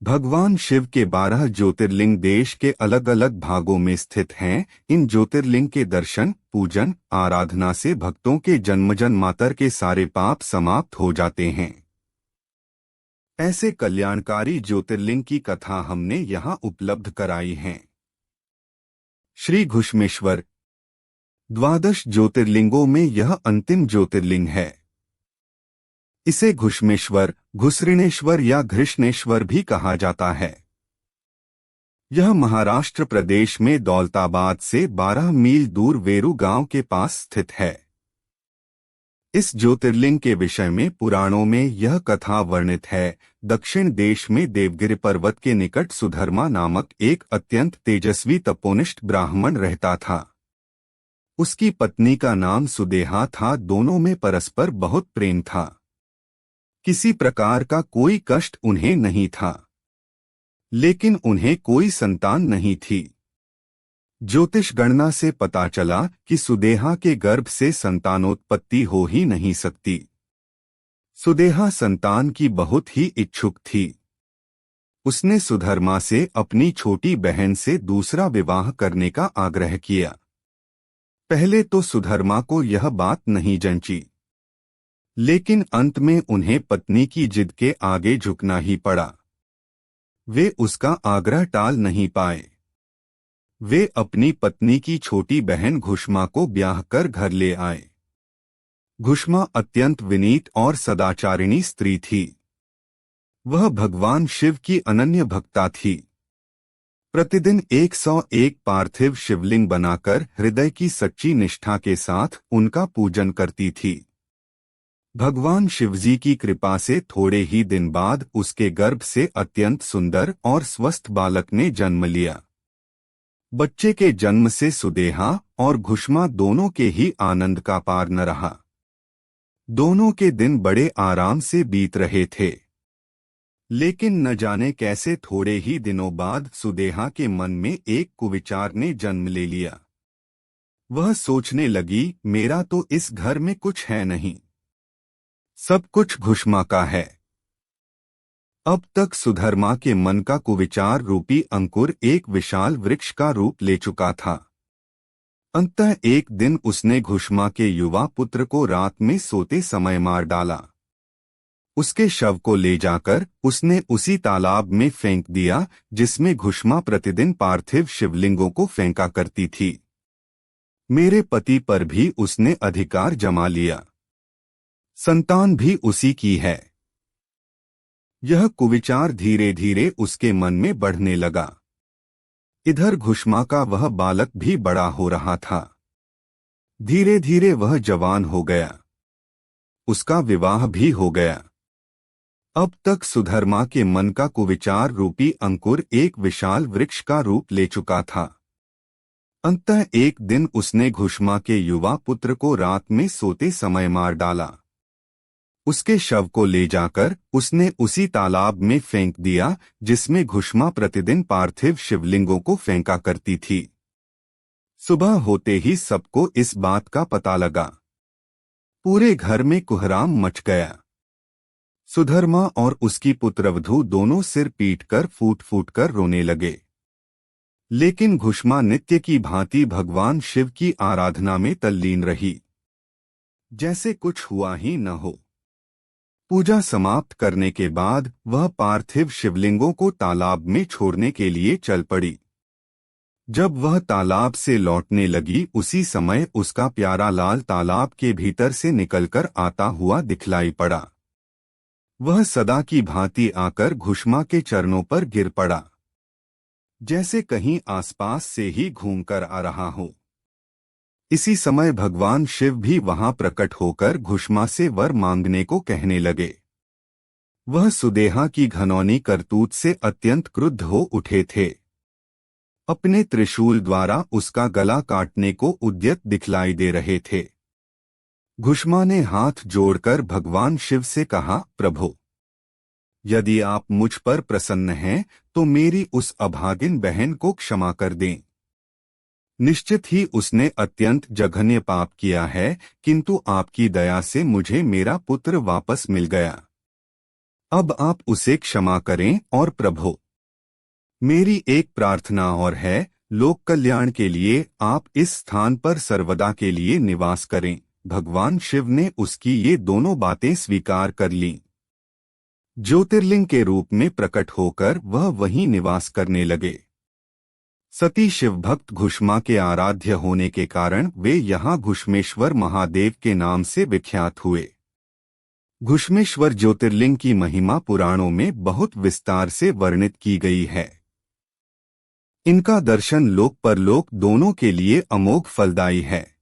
भगवान शिव के 12 ज्योतिर्लिंग देश के अलग अलग भागों में स्थित हैं। इन ज्योतिर्लिंग के दर्शन, पूजन, आराधना से भक्तों के जन्म जन्मांतर के सारे पाप समाप्त हो जाते हैं। ऐसे कल्याणकारी ज्योतिर्लिंग की कथा हमने यहाँ उपलब्ध कराई है। श्री घुश्मेश्वर। 12 ज्योतिर्लिंगों में यह अंतिम ज्योतिर्लिंग है। इसे घुश्मेश्वर, घुसृणेश्वर या घृष्णेश्वर भी कहा जाता है। यह महाराष्ट्र प्रदेश में दौलताबाद से 12 मील दूर वेरू गांव के पास स्थित है। इस ज्योतिर्लिंग के विषय में पुराणों में यह कथा वर्णित है। दक्षिण देश में देवगिरि पर्वत के निकट सुधर्मा नामक एक अत्यंत तेजस्वी तपोनिष्ठ ब्राह्मण रहता था। उसकी पत्नी का नाम सुदेहा था। दोनों में परस्पर बहुत प्रेम था। किसी प्रकार का कोई कष्ट उन्हें नहीं था, लेकिन उन्हें कोई संतान नहीं थी। ज्योतिष गणना से पता चला कि सुदेहा के गर्भ से संतानोत्पत्ति हो ही नहीं सकती। सुदेहा संतान की बहुत ही इच्छुक थी। उसने सुधर्मा से अपनी छोटी बहन से दूसरा विवाह करने का आग्रह किया। पहले तो सुधर्मा को यह बात नहीं जंची, लेकिन अंत में उन्हें पत्नी की जिद के आगे झुकना ही पड़ा। वे उसका आग्रह टाल नहीं पाए। वे अपनी पत्नी की छोटी बहन घुष्मा को ब्याह कर घर ले आए। घुष्मा अत्यंत विनीत और सदाचारिणी स्त्री थी। वह भगवान शिव की अनन्य भक्ता थी। प्रतिदिन 101 पार्थिव शिवलिंग बनाकर हृदय की सच्ची निष्ठा के साथ उनका पूजन करती थी। भगवान शिवजी की कृपा से थोड़े ही दिन बाद उसके गर्भ से अत्यंत सुंदर और स्वस्थ बालक ने जन्म लिया। बच्चे के जन्म से सुदेहा और घुष्मा दोनों के ही आनंद का पार न रहा। दोनों के दिन बड़े आराम से बीत रहे थे, लेकिन न जाने कैसे थोड़े ही दिनों बाद सुदेहा के मन में एक कुविचार ने जन्म ले लिया। वह सोचने लगी, मेरा तो इस घर में कुछ है नहीं, सब कुछ घुष्मा का है। अब तक सुधर्मा के मन का कुविचार रूपी अंकुर एक विशाल वृक्ष का रूप ले चुका था। अंततः एक दिन उसने घुष्मा के युवा पुत्र को रात में सोते समय मार डाला। उसके शव को ले जाकर उसने उसी तालाब में फेंक दिया जिसमें घुष्मा प्रतिदिन पार्थिव शिवलिंगों को फेंका करती थी। मेरे पति पर भी उसने अधिकार जमा लिया। संतान भी उसी की है। यह कुविचार धीरे धीरे उसके मन में बढ़ने लगा। इधर घुष्मा का वह बालक भी बड़ा हो रहा था। धीरे धीरे वह जवान हो गया। उसका विवाह भी हो गया। अब तक सुधर्मा के मन का कुविचार रूपी अंकुर एक विशाल वृक्ष का रूप ले चुका था। अंततः एक दिन उसने घुष्मा के युवा पुत्र को रात में सोते समय मार डाला। उसके शव को ले जाकर उसने उसी तालाब में फेंक दिया जिसमें घुष्मा प्रतिदिन पार्थिव शिवलिंगों को फेंका करती थी। सुबह होते ही सबको इस बात का पता लगा। पूरे घर में कोहराम मच गया। सुधर्मा और उसकी पुत्रवधू दोनों सिर पीटकर फूट फूट कर रोने लगे। लेकिन घुष्मा नित्य की भांति भगवान शिव की आराधना में तल्लीन रही, जैसे कुछ हुआ ही न हो। पूजा समाप्त करने के बाद वह पार्थिव शिवलिंगों को तालाब में छोड़ने के लिए चल पड़ी। जब वह तालाब से लौटने लगी उसी समय उसका प्यारा लाल तालाब के भीतर से निकलकर आता हुआ दिखलाई पड़ा। वह सदा की भांति आकर घुष्मा के चरणों पर गिर पड़ा, जैसे कहीं आसपास से ही घूमकर आ रहा हो। इसी समय भगवान शिव भी वहां प्रकट होकर घुष्मा से वर मांगने को कहने लगे। वह सुदेहा की घनौनी करतूत से अत्यंत क्रुद्ध हो उठे थे। अपने त्रिशूल द्वारा उसका गला काटने को उद्यत दिखलाई दे रहे थे। घुष्मा ने हाथ जोड़कर भगवान शिव से कहा, प्रभु, यदि आप मुझ पर प्रसन्न हैं तो मेरी उस अभागिन बहन को क्षमा कर दें। निश्चित ही उसने अत्यंत जघन्य पाप किया है, किंतु आपकी दया से मुझे मेरा पुत्र वापस मिल गया। अब आप उसे क्षमा करें और प्रभु, मेरी एक प्रार्थना और है, लोक कल्याण के लिए आप इस स्थान पर सर्वदा के लिए निवास करें। भगवान शिव ने उसकी ये दोनों बातें स्वीकार कर लीं। ज्योतिर्लिंग के रूप में प्रकट होकर वह वहीं निवास करने लगे। सती शिवभक्त घुष्मा के आराध्य होने के कारण वे यहाँ घुष्मेश्वर महादेव के नाम से विख्यात हुए। घुष्मेश्वर ज्योतिर्लिंग की महिमा पुराणों में बहुत विस्तार से वर्णित की गई है। इनका दर्शन लोक परलोक दोनों के लिए अमोघ फलदायी है।